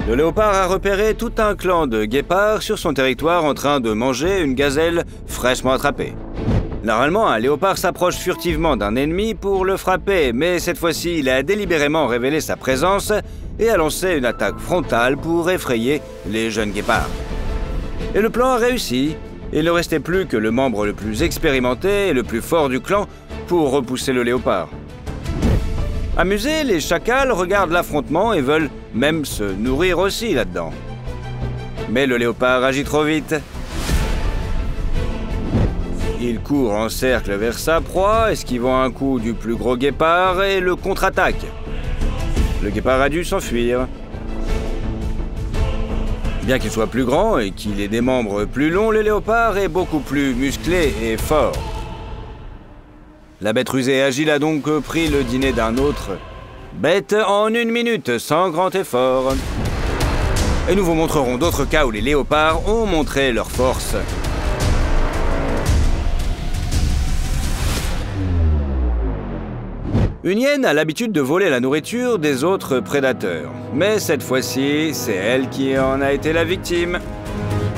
Le léopard a repéré tout un clan de guépards sur son territoire en train de manger une gazelle fraîchement attrapée. Normalement, un léopard s'approche furtivement d'un ennemi pour le frapper, mais cette fois-ci, il a délibérément révélé sa présence et a lancé une attaque frontale pour effrayer les jeunes guépards. Et le plan a réussi. Il ne restait plus que le membre le plus expérimenté et le plus fort du clan pour repousser le léopard. Amusés, les chacals regardent l'affrontement et veulent même se nourrir aussi là-dedans. Mais le léopard agit trop vite. Il court en cercle vers sa proie, esquivant un coup du plus gros guépard et le contre-attaque. Le guépard a dû s'enfuir. Bien qu'il soit plus grand et qu'il ait des membres plus longs, le léopard est beaucoup plus musclé et fort. La bête rusée et agile a donc pris le dîner d'un autre bête en 1 minute, sans grand effort. Et nous vous montrerons d'autres cas où les léopards ont montré leur force. Une hyène a l'habitude de voler la nourriture des autres prédateurs. Mais cette fois-ci, c'est elle qui en a été la victime.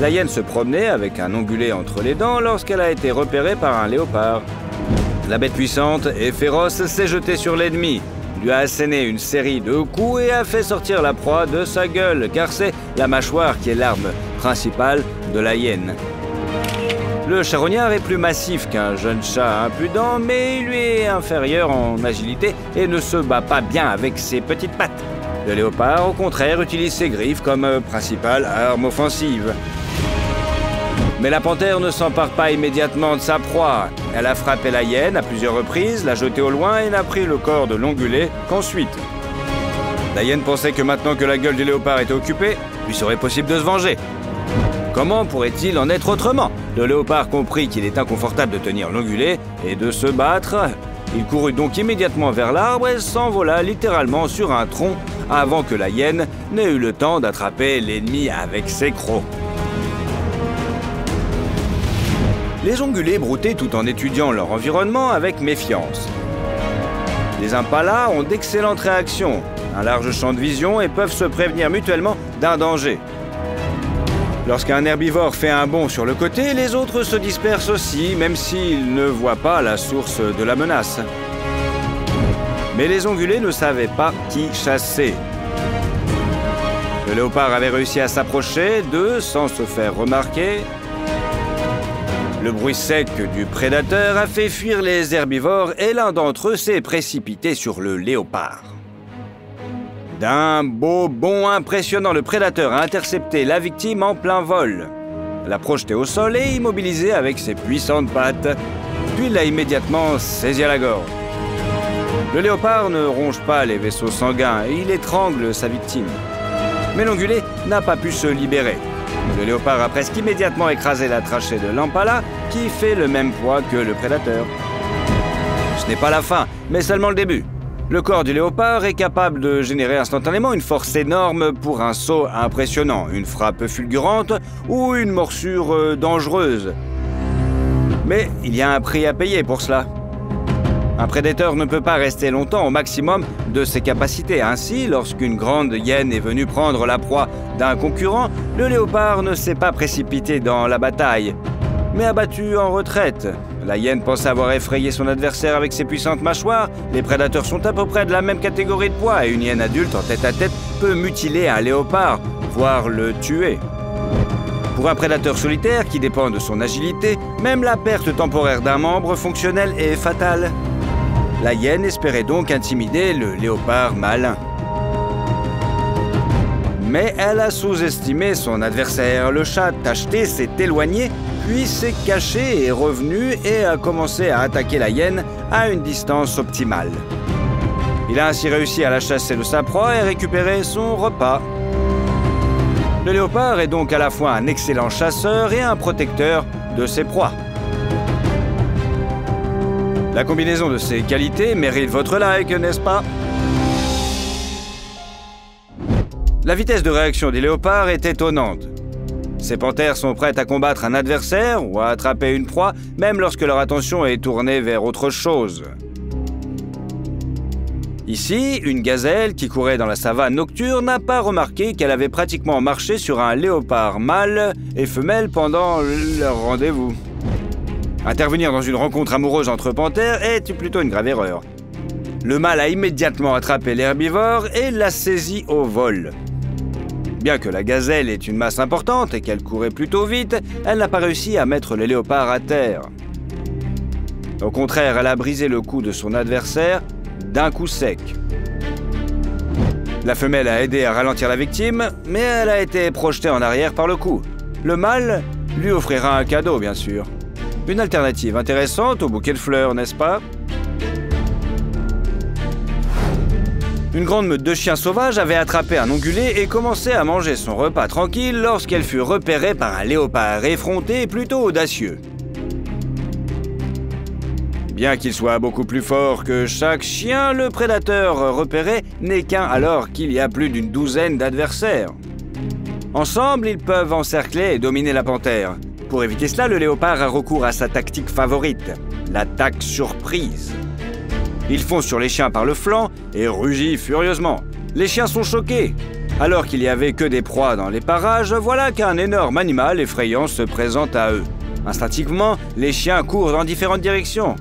La hyène se promenait avec un ongulé entre les dents lorsqu'elle a été repérée par un léopard. La bête puissante et féroce s'est jetée sur l'ennemi, lui a asséné une série de coups et a fait sortir la proie de sa gueule, car c'est la mâchoire qui est l'arme principale de la hyène. Le charognard est plus massif qu'un jeune chat impudent, mais il lui est inférieur en agilité et ne se bat pas bien avec ses petites pattes. Le léopard, au contraire, utilise ses griffes comme principale arme offensive. Mais la panthère ne s'empare pas immédiatement de sa proie. Elle a frappé la hyène à plusieurs reprises, l'a jetée au loin et n'a pris le corps de l'ongulé qu'ensuite. La hyène pensait que maintenant que la gueule du léopard était occupée, lui serait possible de se venger. Comment pourrait-il en être autrement? Le léopard comprit qu'il est inconfortable de tenir l'ongulé et de se battre. Il courut donc immédiatement vers l'arbre et s'envola littéralement sur un tronc avant que la hyène n'ait eu le temps d'attraper l'ennemi avec ses crocs. Les ongulés broutaient tout en étudiant leur environnement avec méfiance. Les impalas ont d'excellentes réactions, un large champ de vision et peuvent se prévenir mutuellement d'un danger. Lorsqu'un herbivore fait un bond sur le côté, les autres se dispersent aussi, même s'ils ne voient pas la source de la menace. Mais les ongulés ne savaient pas qui chasser. Le léopard avait réussi à s'approcher d'eux sans se faire remarquer. Le bruit sec du prédateur a fait fuir les herbivores et l'un d'entre eux s'est précipité sur le léopard. D'un beau bond impressionnant, le prédateur a intercepté la victime en plein vol, l'a projetée au sol et immobilisée avec ses puissantes pattes, puis l'a immédiatement saisie à la gorge. Le léopard ne ronge pas les vaisseaux sanguins et il étrangle sa victime. Mais l'ongulé n'a pas pu se libérer. Le léopard a presque immédiatement écrasé la trachée de l'impala, qui fait le même poids que le prédateur. Ce n'est pas la fin, mais seulement le début. Le corps du léopard est capable de générer instantanément une force énorme pour un saut impressionnant, une frappe fulgurante ou une morsure dangereuse. Mais il y a un prix à payer pour cela. Un prédateur ne peut pas rester longtemps au maximum de ses capacités. Ainsi, lorsqu'une grande hyène est venue prendre la proie d'un concurrent, le léopard ne s'est pas précipité dans la bataille, mais a battu en retraite. La hyène pense avoir effrayé son adversaire avec ses puissantes mâchoires. Les prédateurs sont à peu près de la même catégorie de poids et une hyène adulte en tête-à-tête peut mutiler un léopard, voire le tuer. Pour un prédateur solitaire qui dépend de son agilité, même la perte temporaire d'un membre fonctionnel est fatale. La hyène espérait donc intimider le léopard malin. Mais elle a sous-estimé son adversaire. Le chat tacheté s'est éloigné, puis s'est caché et est revenu et a commencé à attaquer la hyène à une distance optimale. Il a ainsi réussi à la chasser de sa proie et récupérer son repas. Le léopard est donc à la fois un excellent chasseur et un protecteur de ses proies. La combinaison de ces qualités mérite votre like, n'est-ce pas? La vitesse de réaction des léopards est étonnante. Ces panthères sont prêtes à combattre un adversaire ou à attraper une proie, même lorsque leur attention est tournée vers autre chose. Ici, une gazelle qui courait dans la savane nocturne n'a pas remarqué qu'elle avait pratiquement marché sur un léopard mâle et femelle pendant leur rendez-vous. Intervenir dans une rencontre amoureuse entre panthères est plutôt une grave erreur. Le mâle a immédiatement attrapé l'herbivore et l'a saisi au vol. Bien que la gazelle ait une masse importante et qu'elle courait plutôt vite, elle n'a pas réussi à mettre le léopard à terre. Au contraire, elle a brisé le cou de son adversaire d'un coup sec. La femelle a aidé à ralentir la victime, mais elle a été projetée en arrière par le coup. Le mâle lui offrira un cadeau, bien sûr. Une alternative intéressante au bouquet de fleurs, n'est-ce pas? Une grande meute de chiens sauvages avait attrapé un ongulé et commençait à manger son repas tranquille lorsqu'elle fut repérée par un léopard effronté et plutôt audacieux. Bien qu'il soit beaucoup plus fort que chaque chien, le prédateur repéré n'est qu'un alors qu'il y a plus d'une douzaine d'adversaires. Ensemble, ils peuvent encercler et dominer la panthère. Pour éviter cela, le léopard a recours à sa tactique favorite, l'attaque surprise. Il fonce sur les chiens par le flanc et rugit furieusement. Les chiens sont choqués. Alors qu'il n'y avait que des proies dans les parages, voilà qu'un énorme animal effrayant se présente à eux. Instinctivement, les chiens courent dans différentes directions.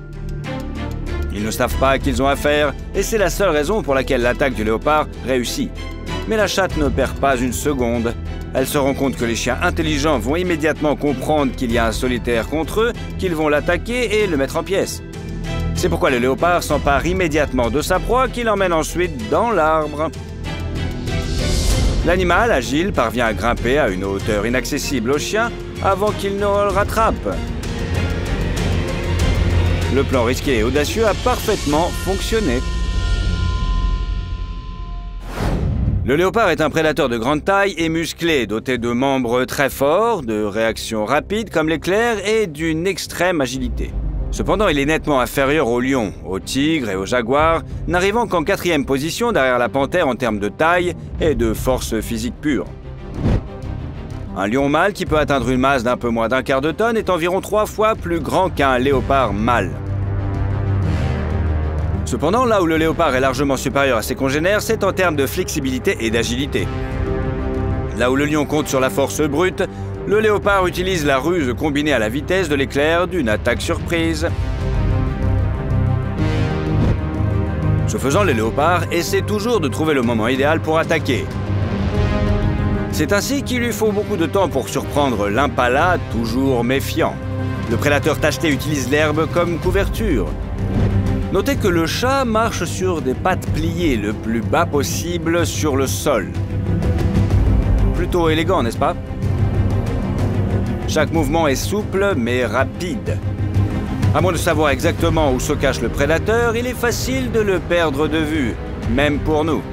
Ils ne savent pas à qui ils ont affaire, et c'est la seule raison pour laquelle l'attaque du léopard réussit. Mais la chatte ne perd pas une seconde. Elle se rend compte que les chiens intelligents vont immédiatement comprendre qu'il y a un solitaire contre eux, qu'ils vont l'attaquer et le mettre en pièces. C'est pourquoi le léopard s'empare immédiatement de sa proie qu'il emmène ensuite dans l'arbre. L'animal, agile, parvient à grimper à une hauteur inaccessible au chien avant qu'il ne le rattrape. Le plan risqué et audacieux a parfaitement fonctionné. Le léopard est un prédateur de grande taille et musclé, doté de membres très forts, de réactions rapides comme l'éclair et d'une extrême agilité. Cependant, il est nettement inférieur au lion, au tigre et au jaguar, n'arrivant qu'en 4e position derrière la panthère en termes de taille et de force physique pure. Un lion mâle qui peut atteindre une masse d'un peu moins d'un quart de tonne est environ 3 fois plus grand qu'un léopard mâle. Cependant, là où le léopard est largement supérieur à ses congénères, c'est en termes de flexibilité et d'agilité. Là où le lion compte sur la force brute, le léopard utilise la ruse combinée à la vitesse de l'éclair d'une attaque surprise. Ce faisant, le léopard essaie toujours de trouver le moment idéal pour attaquer. C'est ainsi qu'il lui faut beaucoup de temps pour surprendre l'impala, toujours méfiant. Le prédateur tacheté utilise l'herbe comme couverture. Notez que le chat marche sur des pattes pliées le plus bas possible sur le sol. Plutôt élégant, n'est-ce pas? Chaque mouvement est souple mais rapide. À moins de savoir exactement où se cache le prédateur, il est facile de le perdre de vue, même pour nous.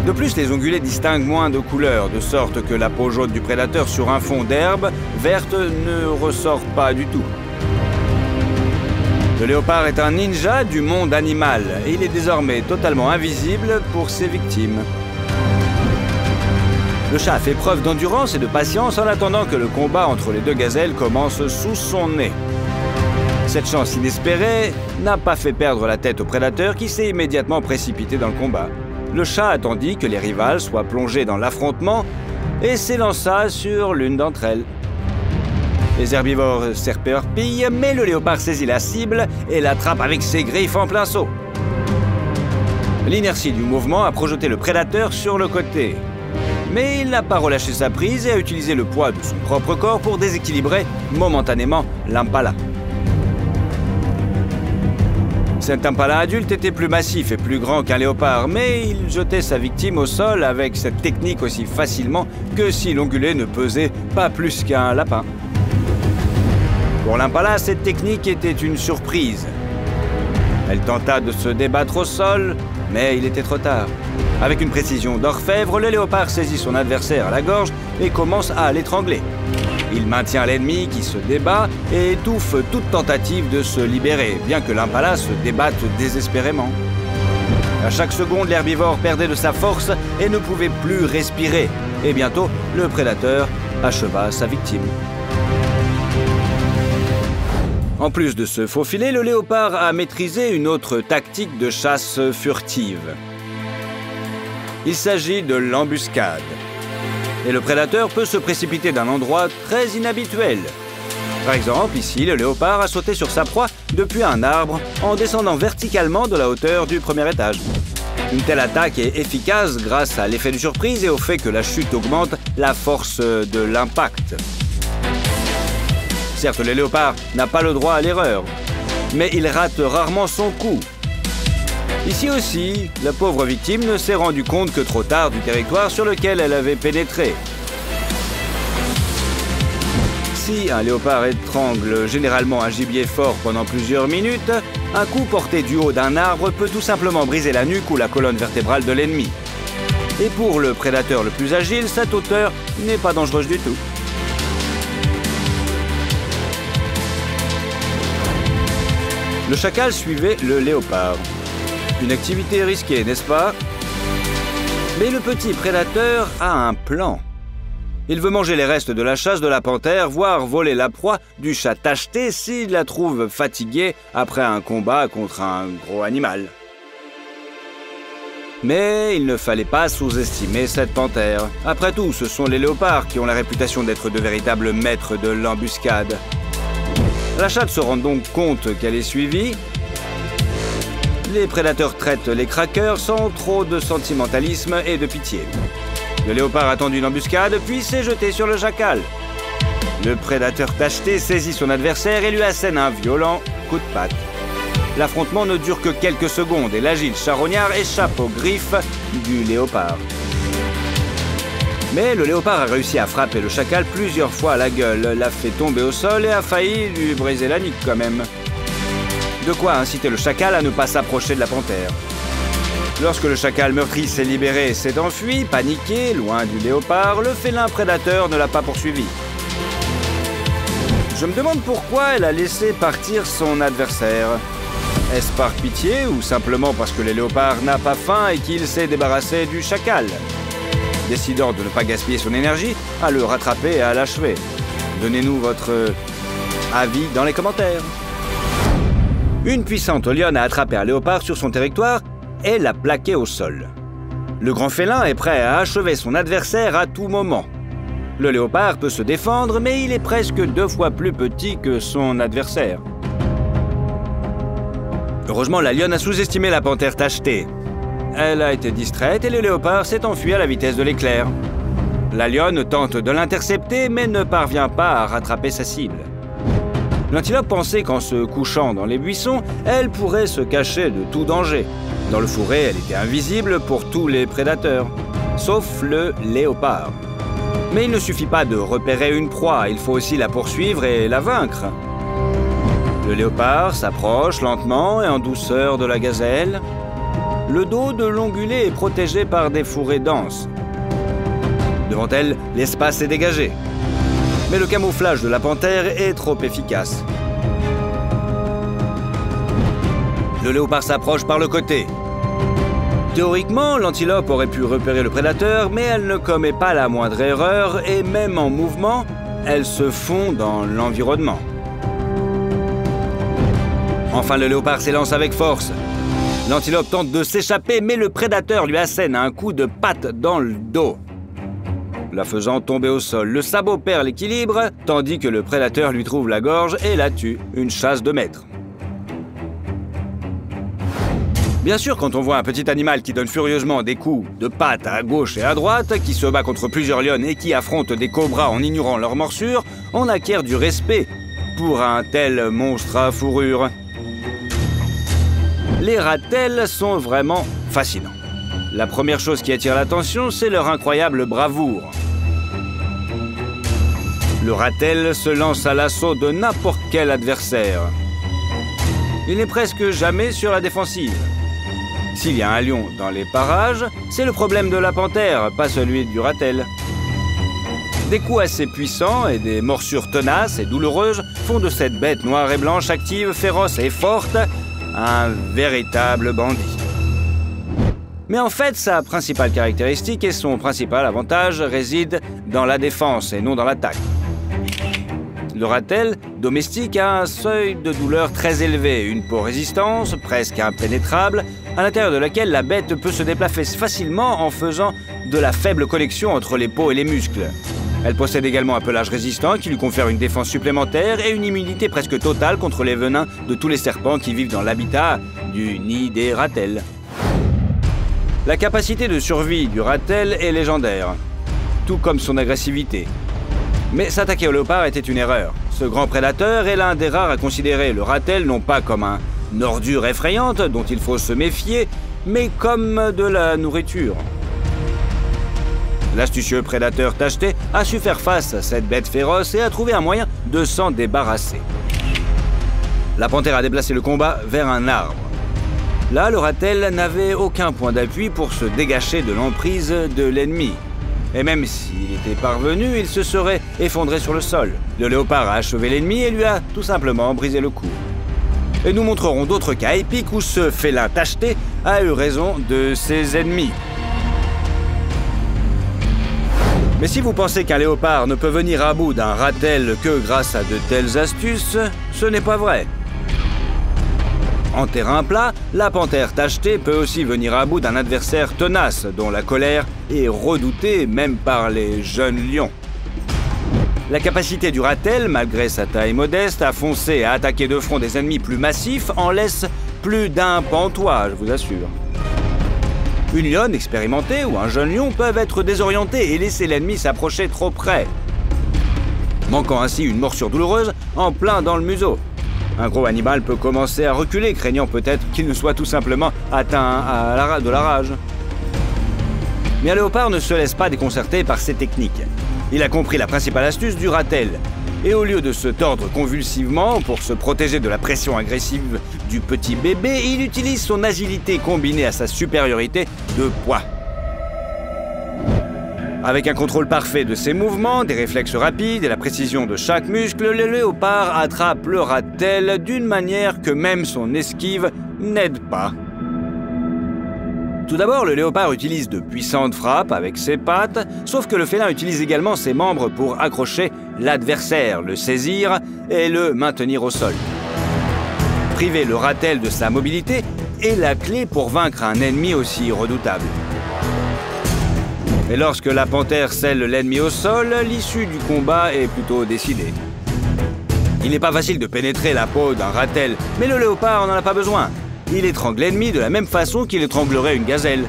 De plus, les ongulés distinguent moins de couleurs, de sorte que la peau jaune du prédateur sur un fond d'herbe verte ne ressort pas du tout. Le léopard est un ninja du monde animal et il est désormais totalement invisible pour ses victimes. Le chat a fait preuve d'endurance et de patience en attendant que le combat entre les deux gazelles commence sous son nez. Cette chance inespérée n'a pas fait perdre la tête au prédateur qui s'est immédiatement précipité dans le combat. Le chat attendit que les rivales soient plongées dans l'affrontement et s'élança sur l'une d'entre elles. Les herbivores s'éparpillent, mais le léopard saisit la cible et l'attrape avec ses griffes en plein saut. L'inertie du mouvement a projeté le prédateur sur le côté. Mais il n'a pas relâché sa prise et a utilisé le poids de son propre corps pour déséquilibrer momentanément l'impala. Cet impala adulte était plus massif et plus grand qu'un léopard, mais il jetait sa victime au sol avec cette technique aussi facilement que si l'ongulé ne pesait pas plus qu'un lapin. Pour l'impala, cette technique était une surprise. Elle tenta de se débattre au sol, mais il était trop tard. Avec une précision d'orfèvre, le léopard saisit son adversaire à la gorge et commence à l'étrangler. Il maintient l'ennemi qui se débat et étouffe toute tentative de se libérer, bien que l'impala se débatte désespérément. À chaque seconde, l'herbivore perdait de sa force et ne pouvait plus respirer. Et bientôt, le prédateur acheva sa victime. En plus de se faufiler, le léopard a maîtrisé une autre tactique de chasse furtive. Il s'agit de l'embuscade. Et le prédateur peut se précipiter d'un endroit très inhabituel. Par exemple, ici, le léopard a sauté sur sa proie depuis un arbre en descendant verticalement de la hauteur du premier étage. Une telle attaque est efficace grâce à l'effet de surprise et au fait que la chute augmente la force de l'impact. Certes, le léopard n'a pas le droit à l'erreur, mais il rate rarement son coup. Ici aussi, la pauvre victime ne s'est rendue compte que trop tard du territoire sur lequel elle avait pénétré. Si un léopard étrangle généralement un gibier fort pendant plusieurs minutes, un coup porté du haut d'un arbre peut tout simplement briser la nuque ou la colonne vertébrale de l'ennemi. Et pour le prédateur le plus agile, cette hauteur n'est pas dangereuse du tout. Le chacal suivait le léopard. Une activité risquée, n'est-ce pas? Mais le petit prédateur a un plan. Il veut manger les restes de la chasse de la panthère, voire voler la proie du chat tacheté s'il la trouve fatiguée après un combat contre un gros animal. Mais il ne fallait pas sous-estimer cette panthère. Après tout, ce sont les léopards qui ont la réputation d'être de véritables maîtres de l'embuscade. La chatte se rend donc compte qu'elle est suivie. Les prédateurs traitent les craqueurs sans trop de sentimentalisme et de pitié. Le léopard a tendu une embuscade, puis s'est jeté sur le chacal. Le prédateur tacheté saisit son adversaire et lui assène un violent coup de patte. L'affrontement ne dure que quelques secondes et l'agile charognard échappe aux griffes du léopard. Mais le léopard a réussi à frapper le chacal plusieurs fois à la gueule, l'a fait tomber au sol et a failli lui briser la nuque quand même. De quoi inciter le chacal à ne pas s'approcher de la panthère. Lorsque le chacal meurtri s'est libéré et s'est enfui, paniqué, loin du léopard, le félin prédateur ne l'a pas poursuivi. Je me demande pourquoi elle a laissé partir son adversaire. Est-ce par pitié ou simplement parce que le léopard n'a pas faim et qu'il s'est débarrassé du chacal? Décidant de ne pas gaspiller son énergie, à le rattraper et à l'achever. Donnez-nous votre avis dans les commentaires. Une puissante lionne a attrapé un léopard sur son territoire et l'a plaqué au sol. Le grand félin est prêt à achever son adversaire à tout moment. Le léopard peut se défendre, mais il est presque 2 fois plus petit que son adversaire. Heureusement, la lionne a sous-estimé la panthère tachetée. Elle a été distraite et le léopard s'est enfui à la vitesse de l'éclair. La lionne tente de l'intercepter, mais ne parvient pas à rattraper sa cible. L'antilope pensait qu'en se couchant dans les buissons, elle pourrait se cacher de tout danger. Dans le fourré, elle était invisible pour tous les prédateurs, sauf le léopard. Mais il ne suffit pas de repérer une proie, il faut aussi la poursuivre et la vaincre. Le léopard s'approche lentement et en douceur de la gazelle. Le dos de l'ongulé est protégé par des fourrés denses. Devant elle, l'espace est dégagé. Mais le camouflage de la panthère est trop efficace. Le léopard s'approche par le côté. Théoriquement, l'antilope aurait pu repérer le prédateur, mais elle ne commet pas la moindre erreur et même en mouvement, elle se fond dans l'environnement. Enfin, le léopard s'élance avec force. L'antilope tente de s'échapper, mais le prédateur lui assène un coup de patte dans le dos, la faisant tomber au sol. Le sabot perd l'équilibre, tandis que le prédateur lui trouve la gorge et la tue, une chasse de maître. Bien sûr, quand on voit un petit animal qui donne furieusement des coups de patte à gauche et à droite, qui se bat contre plusieurs lionnes et qui affronte des cobras en ignorant leurs morsures, on acquiert du respect pour un tel monstre à fourrure. Les ratels sont vraiment fascinants. La première chose qui attire l'attention, c'est leur incroyable bravoure. Le ratel se lance à l'assaut de n'importe quel adversaire. Il n'est presque jamais sur la défensive. S'il y a un lion dans les parages, c'est le problème de la panthère, pas celui du ratel. Des coups assez puissants et des morsures tenaces et douloureuses font de cette bête noire et blanche active, féroce et forte, un véritable bandit. Mais en fait, sa principale caractéristique et son principal avantage résident dans la défense et non dans l'attaque. Le ratel domestique a un seuil de douleur très élevé, une peau résistante, presque impénétrable, à l'intérieur de laquelle la bête peut se déplacer facilement en faisant de la faible connexion entre les peaux et les muscles. Elle possède également un pelage résistant qui lui confère une défense supplémentaire et une immunité presque totale contre les venins de tous les serpents qui vivent dans l'habitat du nid des ratels. La capacité de survie du ratel est légendaire, tout comme son agressivité. Mais s'attaquer au léopard était une erreur. Ce grand prédateur est l'un des rares à considérer le ratel non pas comme une ordure effrayante dont il faut se méfier, mais comme de la nourriture. L'astucieux prédateur tacheté a su faire face à cette bête féroce et a trouvé un moyen de s'en débarrasser. La panthère a déplacé le combat vers un arbre. Là, le ratel n'avait aucun point d'appui pour se dégager de l'emprise de l'ennemi. Et même s'il était parvenu, il se serait effondré sur le sol. Le léopard a achevé l'ennemi et lui a tout simplement brisé le cou. Et nous montrerons d'autres cas épiques où ce félin tacheté a eu raison de ses ennemis. Mais si vous pensez qu'un léopard ne peut venir à bout d'un ratel que grâce à de telles astuces, ce n'est pas vrai. En terrain plat, la panthère tachetée peut aussi venir à bout d'un adversaire tenace, dont la colère est redoutée même par les jeunes lions. La capacité du ratel, malgré sa taille modeste, à foncer et à attaquer de front des ennemis plus massifs en laisse plus d'un pantois, je vous assure. Une lionne expérimentée ou un jeune lion peuvent être désorientés et laisser l'ennemi s'approcher trop près, manquant ainsi une morsure douloureuse en plein dans le museau. Un gros animal peut commencer à reculer, craignant peut-être qu'il ne soit tout simplement atteint de la rage. Mais un léopard ne se laisse pas déconcerter par ces techniques. Il a compris la principale astuce du ratel. Et au lieu de se tordre convulsivement pour se protéger de la pression agressive du petit bébé, il utilise son agilité combinée à sa supériorité de poids. Avec un contrôle parfait de ses mouvements, des réflexes rapides et la précision de chaque muscle, le léopard attrape le ratel d'une manière que même son esquive n'aide pas. Tout d'abord, le léopard utilise de puissantes frappes avec ses pattes, sauf que le félin utilise également ses membres pour accrocher l'adversaire, le saisir et le maintenir au sol. Priver le ratel de sa mobilité est la clé pour vaincre un ennemi aussi redoutable. Mais lorsque la panthère scelle l'ennemi au sol, l'issue du combat est plutôt décidée. Il n'est pas facile de pénétrer la peau d'un ratel, mais le léopard n'en a pas besoin. Il étrangle l'ennemi de la même façon qu'il étranglerait une gazelle.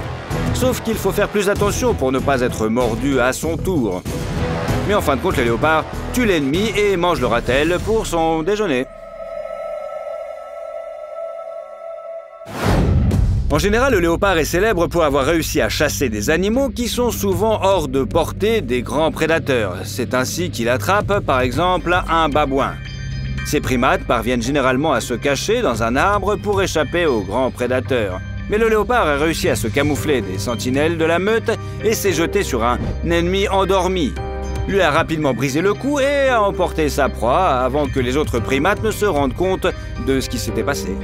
Sauf qu'il faut faire plus attention pour ne pas être mordu à son tour. Mais en fin de compte, le léopard tue l'ennemi et mange le ratel pour son déjeuner. En général, le léopard est célèbre pour avoir réussi à chasser des animaux qui sont souvent hors de portée des grands prédateurs. C'est ainsi qu'il attrape, par exemple, un babouin. Ces primates parviennent généralement à se cacher dans un arbre pour échapper aux grands prédateurs. Mais le léopard a réussi à se camoufler des sentinelles de la meute et s'est jeté sur un ennemi endormi. Lui a rapidement brisé le cou et a emporté sa proie avant que les autres primates ne se rendent compte de ce qui s'était passé.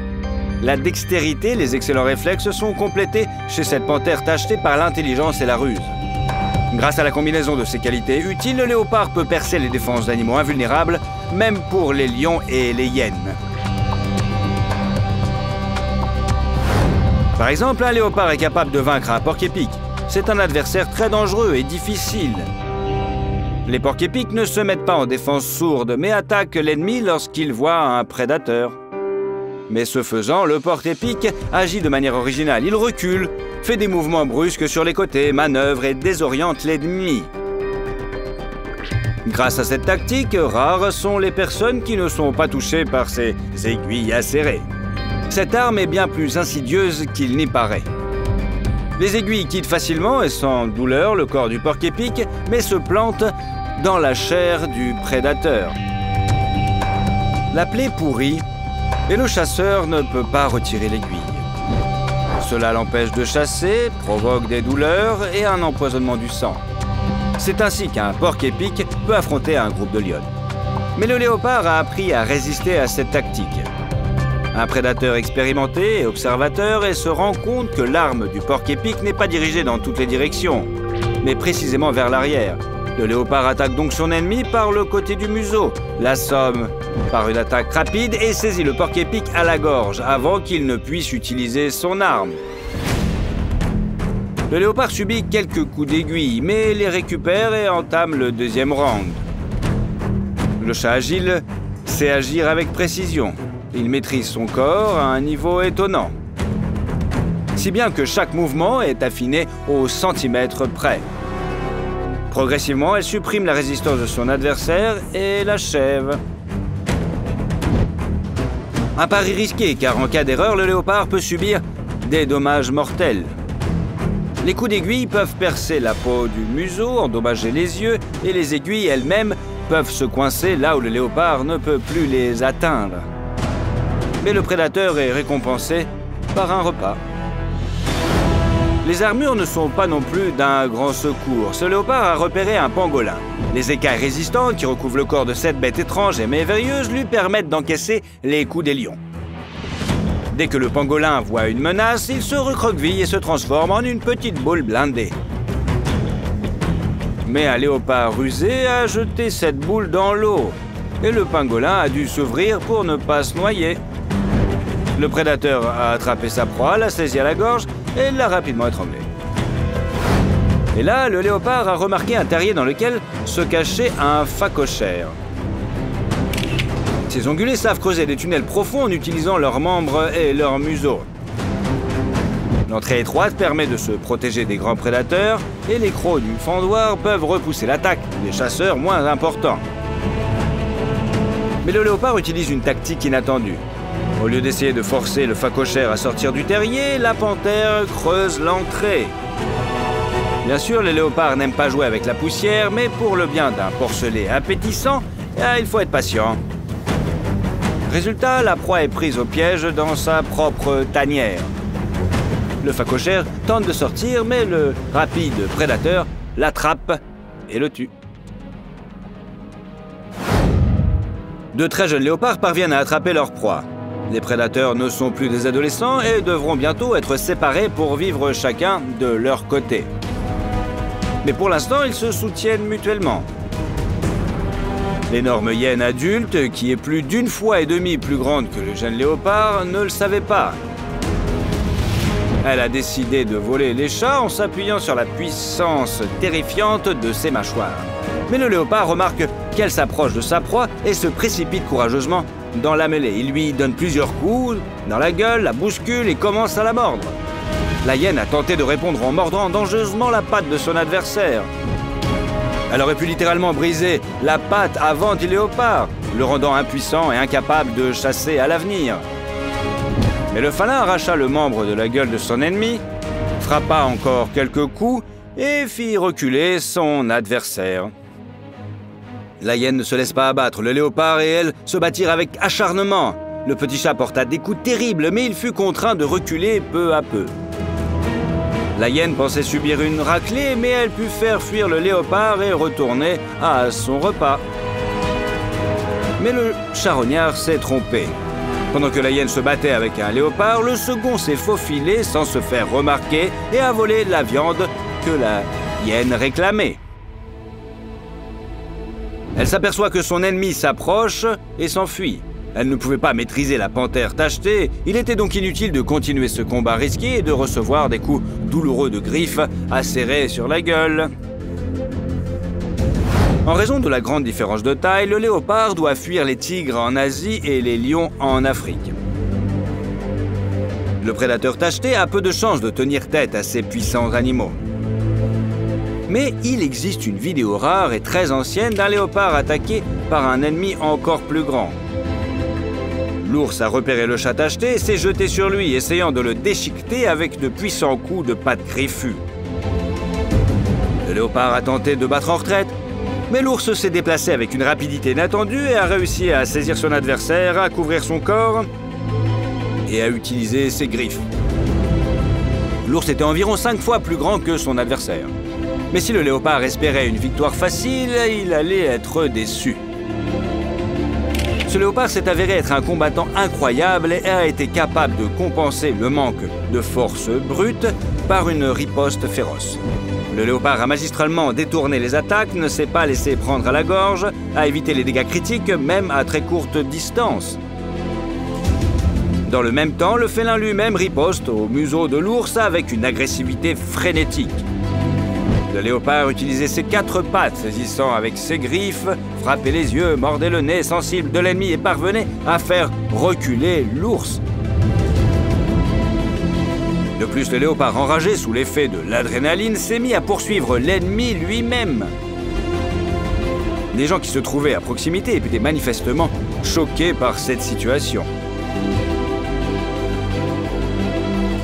La dextérité, les excellents réflexes sont complétés chez cette panthère tachetée par l'intelligence et la ruse. Grâce à la combinaison de ces qualités utiles, le léopard peut percer les défenses d'animaux invulnérables, même pour les lions et les hyènes. Par exemple, un léopard est capable de vaincre un porc-épic. C'est un adversaire très dangereux et difficile. Les porcs-épics ne se mettent pas en défense sourde, mais attaquent l'ennemi lorsqu'ils voient un prédateur. Mais ce faisant, le porc-épic agit de manière originale. Il recule, fait des mouvements brusques sur les côtés, manœuvre et désoriente l'ennemi. Grâce à cette tactique, rares sont les personnes qui ne sont pas touchées par ces aiguilles acérées. Cette arme est bien plus insidieuse qu'il n'y paraît. Les aiguilles quittent facilement et sans douleur le corps du porc-épic, mais se plantent dans la chair du prédateur. La plaie pourrit et le chasseur ne peut pas retirer l'aiguille. Cela l'empêche de chasser, provoque des douleurs et un empoisonnement du sang. C'est ainsi qu'un porc-épic peut affronter un groupe de lionnes. Mais le léopard a appris à résister à cette tactique. Un prédateur expérimenté et observateur et se rend compte que l'arme du porc-épic n'est pas dirigée dans toutes les directions, mais précisément vers l'arrière. Le léopard attaque donc son ennemi par le côté du museau, l'assomme par une attaque rapide et saisit le porc-épic à la gorge avant qu'il ne puisse utiliser son arme. Le léopard subit quelques coups d'aiguille, mais les récupère et entame le deuxième round. Le chat agile sait agir avec précision. Il maîtrise son corps à un niveau étonnant. Si bien que chaque mouvement est affiné au centimètre près. Progressivement, elle supprime la résistance de son adversaire et l'achève. Un pari risqué, car en cas d'erreur, le léopard peut subir des dommages mortels. Les coups d'aiguille peuvent percer la peau du museau, endommager les yeux, et les aiguilles elles-mêmes peuvent se coincer là où le léopard ne peut plus les atteindre. Mais le prédateur est récompensé par un repas. Les armures ne sont pas non plus d'un grand secours. Ce léopard a repéré un pangolin. Les écailles résistantes qui recouvrent le corps de cette bête étrange et merveilleuse lui permettent d'encaisser les coups des lions. Dès que le pangolin voit une menace, il se recroqueville et se transforme en une petite boule blindée. Mais un léopard rusé a jeté cette boule dans l'eau et le pangolin a dû s'ouvrir pour ne pas se noyer. Le prédateur a attrapé sa proie, l'a saisie à la gorge et l'a rapidement étranglée. Et là, le léopard a remarqué un terrier dans lequel se cachait un phacochère. Ces ongulés savent creuser des tunnels profonds en utilisant leurs membres et leurs museaux. L'entrée étroite permet de se protéger des grands prédateurs et les crocs du fendoir peuvent repousser l'attaque des chasseurs moins importants. Mais le léopard utilise une tactique inattendue. Au lieu d'essayer de forcer le phacochère à sortir du terrier, la panthère creuse l'entrée. Bien sûr, les léopards n'aiment pas jouer avec la poussière, mais pour le bien d'un porcelet appétissant, il faut être patient. Résultat, la proie est prise au piège dans sa propre tanière. Le phacochère tente de sortir, mais le rapide prédateur l'attrape et le tue. De très jeunes léopards parviennent à attraper leur proie. Les prédateurs ne sont plus des adolescents et devront bientôt être séparés pour vivre chacun de leur côté. Mais pour l'instant, ils se soutiennent mutuellement. L'énorme hyène adulte, qui est plus d'une fois et demie plus grande que le jeune léopard, ne le savait pas. Elle a décidé de voler les chats en s'appuyant sur la puissance terrifiante de ses mâchoires. Mais le léopard remarque qu'elle s'approche de sa proie et se précipite courageusement dans la mêlée. Il lui donne plusieurs coups dans la gueule, la bouscule et commence à la mordre. La hyène a tenté de répondre en mordant dangereusement la patte de son adversaire. Elle aurait pu littéralement briser la patte avant du léopard, le rendant impuissant et incapable de chasser à l'avenir. Mais le félin arracha le membre de la gueule de son ennemi, frappa encore quelques coups et fit reculer son adversaire. La hyène ne se laisse pas abattre. Le léopard et elle se battirent avec acharnement. Le petit chat porta des coups terribles, mais il fut contraint de reculer peu à peu. La hyène pensait subir une raclée, mais elle put faire fuir le léopard et retourner à son repas. Mais le charognard s'est trompé. Pendant que la hyène se battait avec un léopard, le second s'est faufilé sans se faire remarquer et a volé la viande que la hyène réclamait. Elle s'aperçoit que son ennemi s'approche et s'enfuit. Elle ne pouvait pas maîtriser la panthère tachetée, il était donc inutile de continuer ce combat risqué et de recevoir des coups douloureux de griffes acérées sur la gueule. En raison de la grande différence de taille, le léopard doit fuir les tigres en Asie et les lions en Afrique. Le prédateur tacheté a peu de chances de tenir tête à ces puissants animaux. Mais il existe une vidéo rare et très ancienne d'un léopard attaqué par un ennemi encore plus grand. L'ours a repéré le chat tacheté et s'est jeté sur lui, essayant de le déchiqueter avec de puissants coups de pattes griffues. Le léopard a tenté de battre en retraite, mais l'ours s'est déplacé avec une rapidité inattendue et a réussi à saisir son adversaire, à couvrir son corps et à utiliser ses griffes. L'ours était environ 5 fois plus grand que son adversaire. Mais si le léopard espérait une victoire facile, il allait être déçu. Ce léopard s'est avéré être un combattant incroyable et a été capable de compenser le manque de force brute par une riposte féroce. Le léopard a magistralement détourné les attaques, ne s'est pas laissé prendre à la gorge, a évité les dégâts critiques, même à très courte distance. Dans le même temps, le félin lui-même riposte au museau de l'ours avec une agressivité frénétique. Le léopard utilisait ses 4 pattes, saisissant avec ses griffes, frappait les yeux, mordait le nez sensible de l'ennemi et parvenait à faire reculer l'ours. De plus, le léopard enragé sous l'effet de l'adrénaline s'est mis à poursuivre l'ennemi lui-même. Les gens qui se trouvaient à proximité étaient manifestement choqués par cette situation.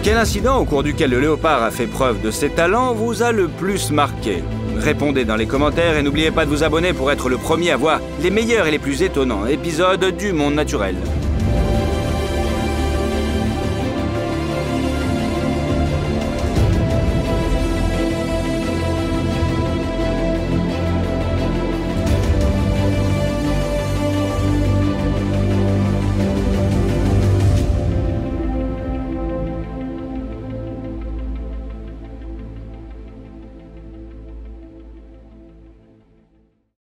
Quel incident au cours duquel le léopard a fait preuve de ses talents vous a le plus marqué? Répondez dans les commentaires et n'oubliez pas de vous abonner pour être le premier à voir les meilleurs et les plus étonnants épisodes du monde naturel.